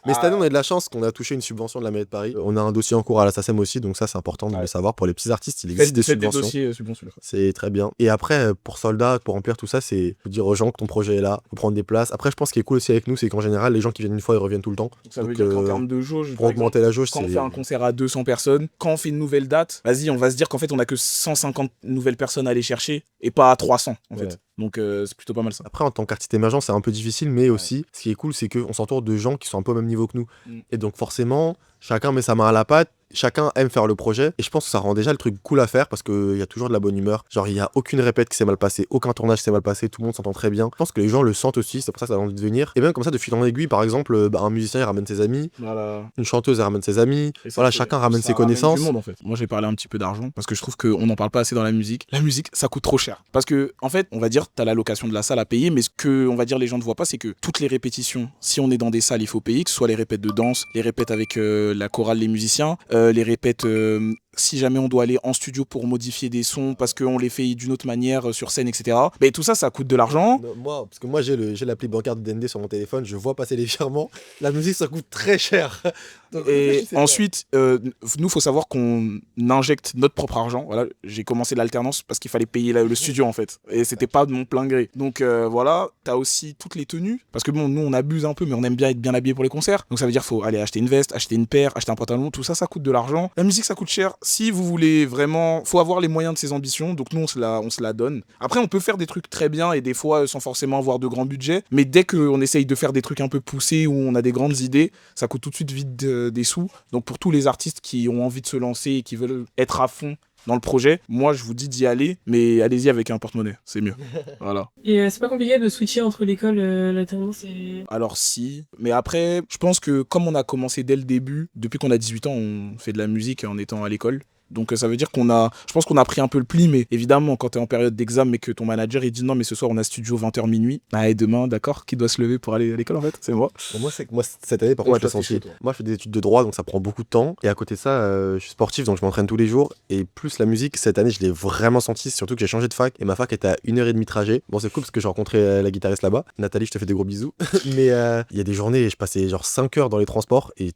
Mais cette année, on a de la chance qu'on a touché une subvention de la mairie de Paris. On a un dossier en cours à la SACEM aussi, donc ça, c'est important de le savoir. Pour les petits artistes, il existe des subventions. Dossiers subventionnés. C'est très bien. Et après, pour soldat, pour remplir tout ça, c'est faut dire aux gens que ton projet est là, faut prendre des places. Après, je pense ce qui est cool aussi avec nous, c'est qu'en général, les gens qui viennent une fois, ils reviennent tout le temps. Donc ça veut dire qu'en termes de jauge, pour augmenter la jauge, quand on fait un concert à 200 personnes, quand on fait une nouvelle date, vas-y, on va se dire qu'en fait, on a que 150 nouvelles personnes à aller chercher et pas à 300 en fait. Donc c'est plutôt pas mal ça. Après, en tant qu'artiste émergent, c'est un peu difficile, mais aussi, ce qui est cool, c'est qu'on s'entoure de gens qui sont un peu au même niveau que nous. Et donc forcément, chacun met sa main à la pâte. Chacun aime faire le projet et je pense que ça rend déjà le truc cool à faire parce qu'il y a toujours de la bonne humeur. Genre il y a aucune répète qui s'est mal passée, aucun tournage s'est mal passé, tout le monde s'entend très bien. Je pense que les gens le sentent aussi, c'est pour ça que ça a envie de venir. Et même comme ça de fil en aiguille, par exemple, un musicien il ramène ses amis, une chanteuse elle ramène ses amis, voilà, chacun ramène ses connaissances. Du monde, en fait. Moi j'ai parlé un petit peu d'argent parce que je trouve qu'on n'en parle pas assez dans la musique. La musique ça coûte trop cher parce que en fait on va dire t'as la location de la salle à payer, mais ce que on va dire les gens ne voient pas c'est que toutes les répétitions, si on est dans des salles il faut payer, que ce soit les répètes de danse, les répètes avec la chorale, les musiciens, les répètes si jamais on doit aller en studio pour modifier des sons parce qu'on les fait d'une autre manière sur scène, etc. Mais tout ça, ça coûte de l'argent. Parce que moi, j'ai l'appli bancaire de DND sur mon téléphone, je vois passer les virements. La musique, ça coûte très cher. Donc, et ensuite, nous, faut savoir qu'on injecte notre propre argent. Voilà, j'ai commencé l'alternance parce qu'il fallait payer le studio, en fait. Et c'était pas de mon plein gré. Donc voilà, t'as aussi toutes les tenues. Parce que bon, nous, on abuse un peu, mais on aime bien être bien habillé pour les concerts. Donc ça veut dire faut aller acheter une veste, acheter une paire, acheter un pantalon. Tout ça, ça coûte de l'argent. La musique, ça coûte cher. Si vous voulez vraiment, faut avoir les moyens de ses ambitions. Donc nous, on se la donne. Après, on peut faire des trucs très bien et des fois sans forcément avoir de grands budgets. Mais dès qu'on essaye de faire des trucs un peu poussés où on a des grandes idées, ça coûte tout de suite vite des sous. Donc pour tous les artistes qui ont envie de se lancer et qui veulent être à fond dans le projet, moi je vous dis d'y aller, mais allez-y avec un porte-monnaie, c'est mieux. Voilà. Et c'est pas compliqué de switcher entre l'école, l'alternance et... Alors si, mais après, je pense que comme on a commencé dès le début, depuis qu'on a 18 ans, on fait de la musique en étant à l'école. Donc ça veut dire je pense qu'on a pris un peu le pli, mais évidemment, quand t'es en période d'examen et que ton manager il dit non, mais ce soir on a studio 20h minuit, et demain, d'accord, qui doit se lever pour aller à l'école en fait? C'est moi. Bon, moi, cette année, par contre, je l'ai senti. Moi, je fais des études de droit, donc ça prend beaucoup de temps. Et à côté de ça, je suis sportif, donc je m'entraîne tous les jours. Et plus la musique, cette année, je l'ai vraiment senti, surtout que j'ai changé de fac. Et ma fac était à 1h30 de trajet. Bon, c'est cool parce que j'ai rencontré la guitariste là-bas. Nathalie, je te fais des gros bisous. Mais il y a des journées, je passais genre 5 heures dans les transports et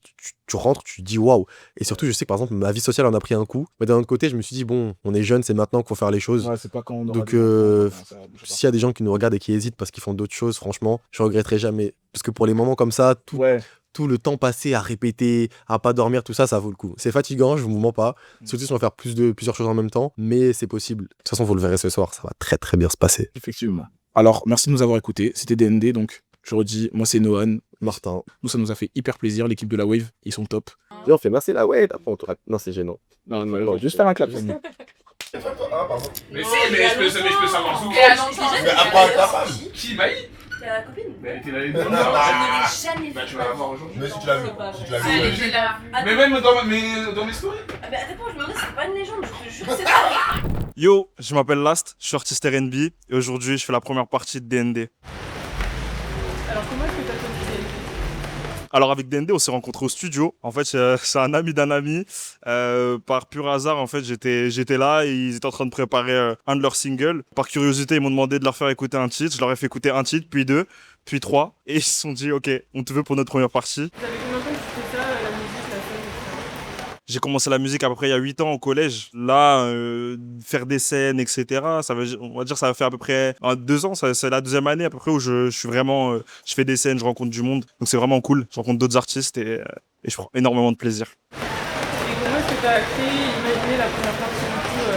tu rentres, tu te dis waouh. Et surtout, je sais que par exemple, ma vie sociale en a pris un coup. Mais d'un autre côté, je me suis dit, bon, on est jeune, c'est maintenant qu'il faut faire les choses. Ouais, c'est pas quand on aura donc, s'il y a des gens qui nous regardent et qui hésitent parce qu'ils font d'autres choses, franchement, je regretterai jamais. Parce que pour les moments comme ça, tout le temps passé à répéter, à pas dormir, tout ça, ça vaut le coup. C'est fatigant, je vous mens pas. Surtout si on va faire plusieurs choses en même temps, mais c'est possible. De toute façon, vous le verrez ce soir, ça va très très bien se passer. Effectivement. Alors, merci de nous avoir écoutés. C'était DND, donc je redis, moi c'est Nohan. Martin. Nous, ça nous a fait hyper plaisir, l'équipe de la Wave, ils sont top. Viens, on fait merci la Wave. Après, non, c'est gênant. Non, juste faire un clap. Mais si, mais je peux savoir sous Mais après, ta femme. Qui, Maï? C'est la copine. Mais elle était là les Je ne l'ai jamais Bah, tu vas la voir aujourd'hui. Mais si tu l'as vu. Si tu l'as vu. Je l'ai là. Mais même dans mes stories. Ah, mais attends, je me demandais, c'est pas une légende, je te jure que c'est pas. Yo, je m'appelle Last, je suis artiste R&B et aujourd'hui je fais la première partie de DND. Alors, comment est-ce que t'as connu DND? Alors avec DND, on s'est rencontrés au studio. En fait, c'est un ami d'un ami. Par pur hasard, en fait, j'étais là et ils étaient en train de préparer un de leurs singles. Par curiosité, ils m'ont demandé de leur faire écouter un titre. Je leur ai fait écouter un titre, puis 2, puis 3. Et ils se sont dit, ok, on te veut pour notre première partie. Vous avez combien de temps que tu fais ça, la musique, la scène, etc. J'ai commencé la musique à peu près il y a 8 ans au collège. Là, faire des scènes, etc., on va dire ça va faire à peu près 2 ans. C'est la 2e année à peu près où je suis vraiment... je fais des scènes, je rencontre du monde. Donc c'est vraiment cool. Je rencontre d'autres artistes et je prends énormément de plaisir. Et comment est-ce que tu as créé, imaginé la première partie du coup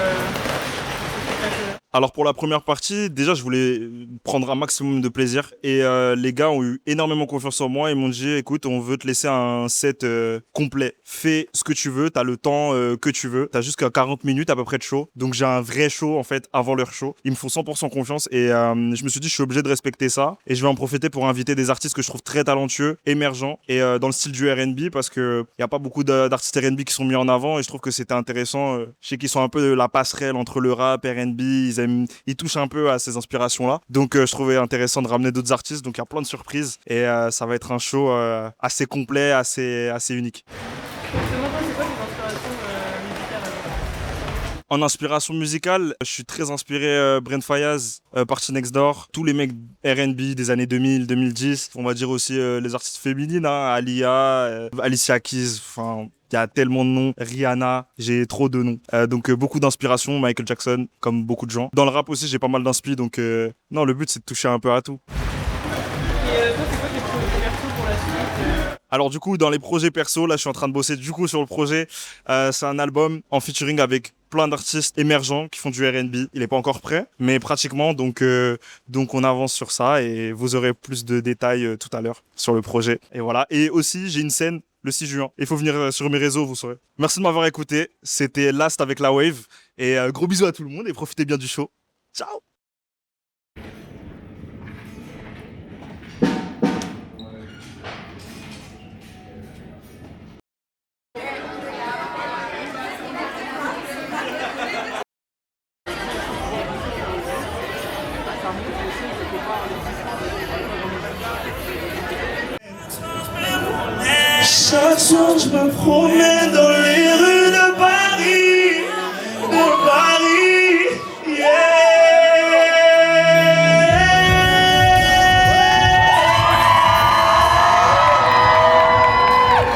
Alors pour la première partie, déjà je voulais prendre un maximum de plaisir et les gars ont eu énormément confiance en moi et m'ont dit écoute, on veut te laisser un set complet. Fais ce que tu veux, t'as le temps que tu veux, t'as jusqu'à 40 minutes à peu près de show. Donc j'ai un vrai show en fait avant leur show. Ils me font 100% confiance et je me suis dit je suis obligé de respecter ça et je vais en profiter pour inviter des artistes que je trouve très talentueux, émergents et dans le style du R&B parce que il y a pas beaucoup d'artistes R&B qui sont mis en avant et je trouve que c'était intéressant. Je sais qu'ils sont un peu la passerelle entre le rap, R&B, ils touchent un peu à ces inspirations-là. Donc je trouvais intéressant de ramener d'autres artistes. Donc il y a plein de surprises et ça va être un show assez complet, assez unique. Justement, toi, c'est quoi tes inspirations musicales alors? En inspiration musicale, je suis très inspiré Brent Faiyaz, Party Next Door, tous les mecs R&B des années 2000, 2010. On va dire aussi les artistes féminines, hein, Alia, Alicia Keys, enfin... Il y a tellement de noms, Rihanna, j'ai trop de noms. Donc beaucoup d'inspiration, Michael Jackson, comme beaucoup de gens. Dans le rap aussi, j'ai pas mal d'inspi, donc non, le but c'est de toucher un peu à tout. Et toi, c'est quoi tes projets perso pour la suite? Alors du coup, dans les projets perso, là je suis en train de bosser du coup sur le projet. C'est un album en featuring avec plein d'artistes émergents qui font du R&B. Il n'est pas encore prêt, mais pratiquement, donc on avance sur ça et vous aurez plus de détails tout à l'heure sur le projet. Et voilà, et aussi j'ai une scène le 6 juin. Il faut venir sur mes réseaux, vous saurez. Merci de m'avoir écouté. C'était Last avec la Wave. Et gros bisous à tout le monde et profitez bien du show. Ciao! Chaque soir je me promène dans les rues de Paris, yeah.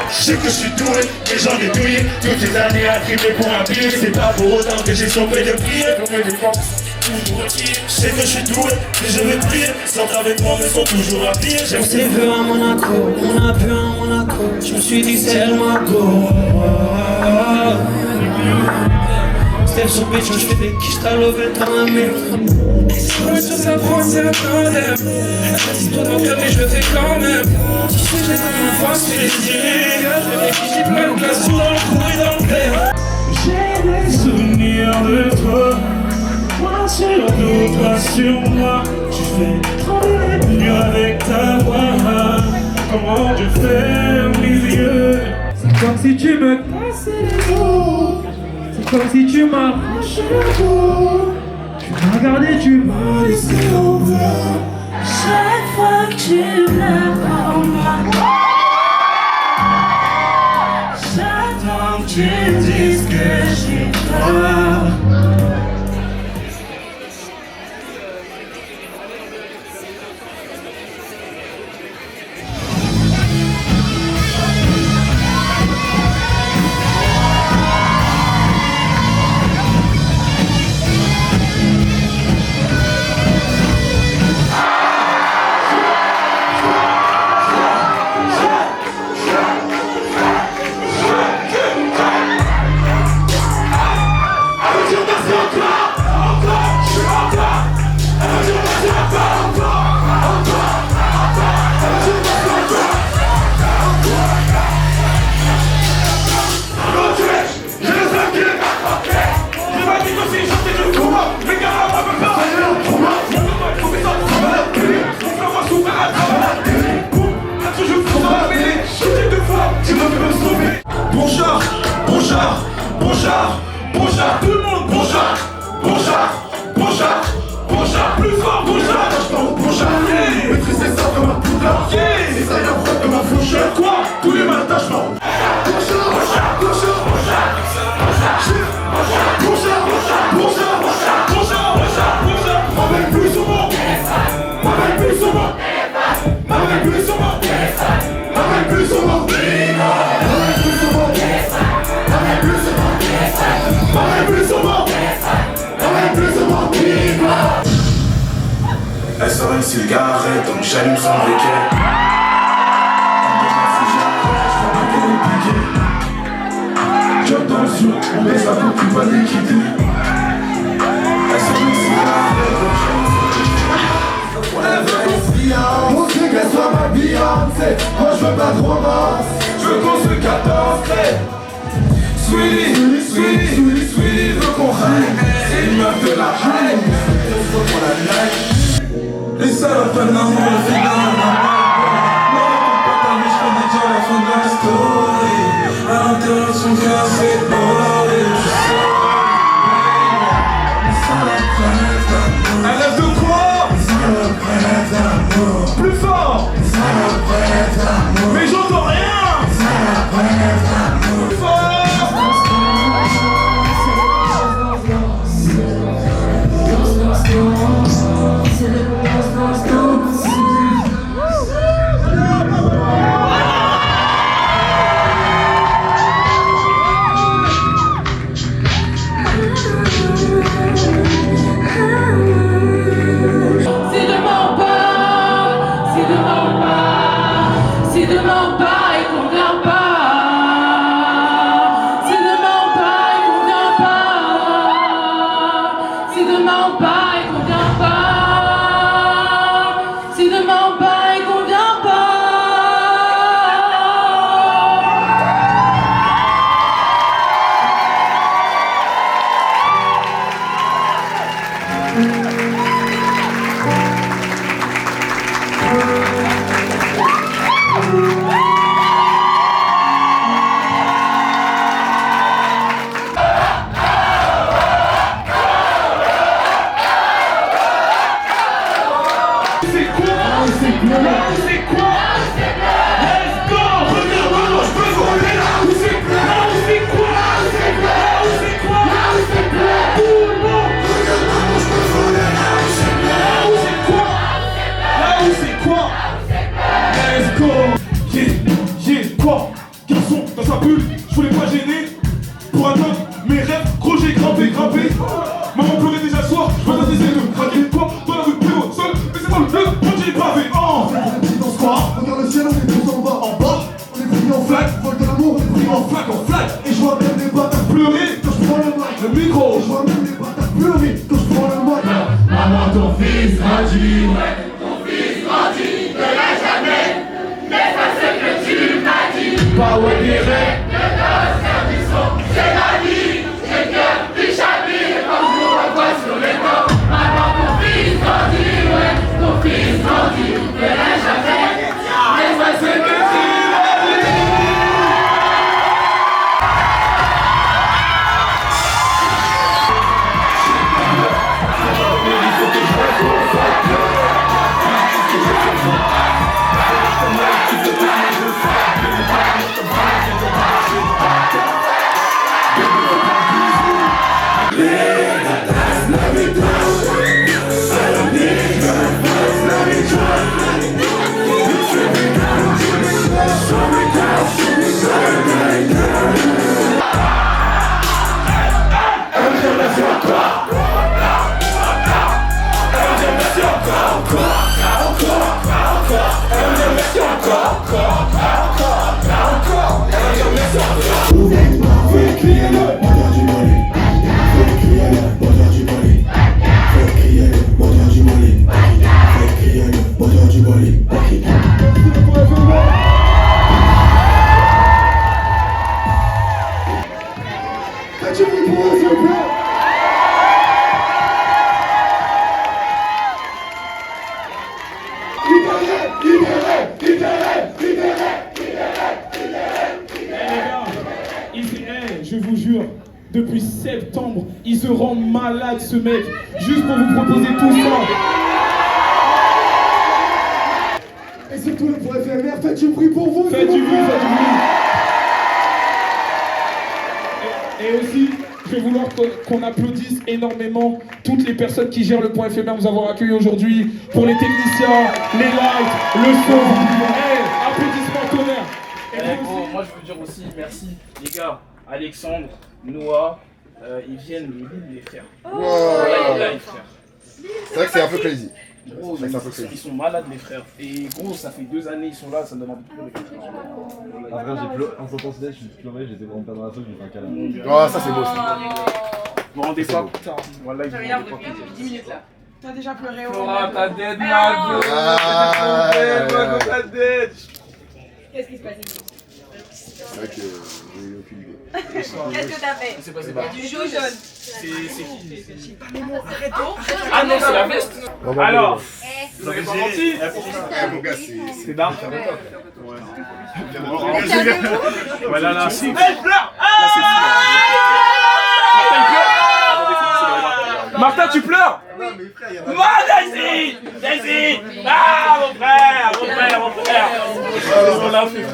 Je sais que je suis doué, mais j'en ai douillé. Toutes ces années à triper pour un billet. C'est pas pour autant que j'ai sauvé de prier. Je sais que je suis doué, mais je vais prier. Sortent avec moi mais sont toujours à pied. On s'est vu à Monaco, on a bu à Monaco. Je me suis dit c'est elle ma go. Step sur bitch, je fais des quiches, t'as levé dans la mer. Ouais, sur sa France, c'est un tandem. Si toi dans le cœur, mais je le fais quand même. Tu sais, j'ai comme une fois, c'est les yeux. J'ai plein de glace dans le cou et dans le verre. J'ai des souvenirs de toi. Moi sur toi, sur moi. Tu fais trembler les murs avec ta voix. Comment je ferme les yeux. C'est comme si tu me cassais les os. C'est Comme si tu m'as franchi le dos. Tu m'as regardé, tu m'as laissé ouvert. Chaque fois que tu pleures pour moi, j'attends que tu me dises que j'ai peur. Tout le monde, bon char, plus fort, bon char, maîtriser ça comme un poudlard, c'est ça y a propre comme un faucheur, quoi, tous les attachements. Elle sort une cigarette, donc j'allume son briquet. Job dans le sur, on baisse la coupe, tu vas liquider. Elle sort une cigarette, donc j'allume son briquet. Elle veut qu'on se fiance, on sait qu'elle soit ma Beyoncé. Moi je veux pas de romance, je veux qu'on se 14 crêpes. Sweetie, veut qu'on règne. C'est une meuf de la haine, faut qu'on la neige. Et ça la fin de l'amour, le fait d'un amour. Non, pas ta vie, je connais déjà la fin de la story. À l'intérieur de son cœur, c'est horrible. Je sais, mais ça la planète d'amour. Elle rêve de quoi? Ça la planète d'amour. Plus fort. Ça la planète d'amour. Mais j'entends rien. Ça la planète d'amour. Plus fort. Maman pleurait déjà ce soir, je vais t'attiser de craquer toi dans la rue de Péro, seul, mais c'est pas le bleu, moi j'ai pavé. Dans ce quoi? Regarde le ciel, on est tous en bas, on est pris en flaque, vol de l'amour, on est pris en flaque, et je vois même les bâtards pleurer quand je prends le micro, et je vois même les bâtards pleurer quand je prends le mic. Maman, ton fils grandit, ouais, ton fils grandit, ne l'a jamais, n'est pas ce que tu m'as dit, pas au direct, le gosse faire du son, c'est la vie, j'ai le cœur plus chabille, quand je vous revois sur les bords. Maman, ton fils grandit, ouais, ton fils grandit, ne l'a jamais, n'est pas ce que tu m'as dit. Fais crier le moteur du bolide. Fais crier le moteur du bolide. Fais crier le moteur du bolide. Fais crier le moteur du bolide. Faites du bruit pour eux, s'il vous plaît. Je vous jure, depuis septembre, il se rend malade ce mec, juste pour vous proposer tout ça. Et surtout le point éphémère, faites du bruit pour vous. Faites du bruit, faites du bruit. Et aussi, je vais vouloir qu'on applaudisse énormément toutes les personnes qui gèrent le point éphémère, nous avoir accueillis aujourd'hui, pour les techniciens, les lights, le son. Applaudissements tonnerre. Moi je veux dire aussi merci les gars, Alexandre, Noah, ils viennent le lead les frères. Wow. Là, les frères. C'est vrai que c'est un peu crazy. Gros, ils sont malades les frères. Et gros, ça fait 2 années ils sont là, ça me donne envie de pleurer. Après j'ai pleuré, en sortant ce je suis pleuré, j'étais vraiment perdre la sauce, j'ai fait un câlin. Oh ça c'est beau ça. Vous rendez pas putain. Voilà, ils Regarde, 10 minutes là. T'as déjà pleuré au Flora, t'as dead, Mago. T'as dead. Qu'est-ce qui se passe? C'est vrai que j'ai eu aucune idée. Qu'est-ce que t'as fait? C'est passé Il y a du jaune. C'est qui? J'ai pas mes mots, arrête. Ah non, c'est la veste. Alors, vous avez pas menti. Mon gars, c'est dingue. Ouais, là, c'est. Elle pleure. Là, c'est fou. Martin, tu pleures? Daisy! Daisy! Ah, mon frère! Mon frère! Mon frère! Ils sont là, frère.